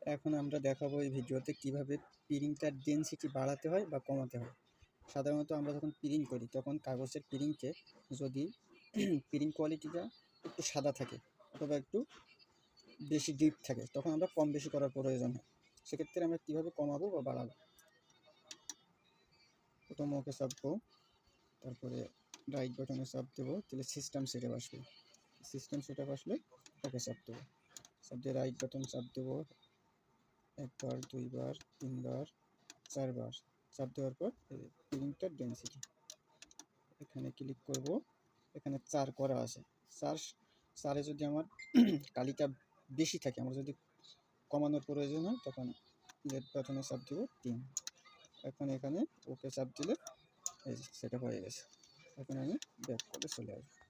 এখন আমরা দেখাবো এই ভিডিওতে কিভাবে প্রিন্টার ডেনসিটি বাড়াতে হয় বা কমাতে হয়। সাধারণত আমরা যখন প্রিন্ট করি তখন কাগজের প্রিন্টে যদি প্রিন্ট কোয়ালিটিটা একটু সাদা থাকে অথবা একটু বেশি ডিপ থাকে তখন আমরা কম বেশি করার প্রয়োজন হয়। সেক্ষেত্রে আমরা কীভাবে কমাবো বা বাড়াবো, প্রথম ওকে চাপবো, তারপরে রাইট বাটনে চাপ দেবো, তাহলে সিস্টেম সেটআপ আসবে। সিস্টেম সেটআপ আসলে ওকে চাপ দেবো, চাপ দিয়ে রাইট বাটন চাপ দেবো একবার, দুইবার, তিনবার, চারবার। চাপ দেওয়ার পর প্রিন্টার ডেনসিটি এখানে ক্লিক করব। এখানে 4 করা আছে। 4 যদি আমার কালিটা বেশি থাকে, আমার যদি কমানোর প্রয়োজন হয় তখন লেফট বাটনে চাপ দেব 3। এখন এখানে ওকে চাপ দিলে এই সেটআপ হয়ে গেছে। এখন আমি ব্যাক করে চলে আসবো।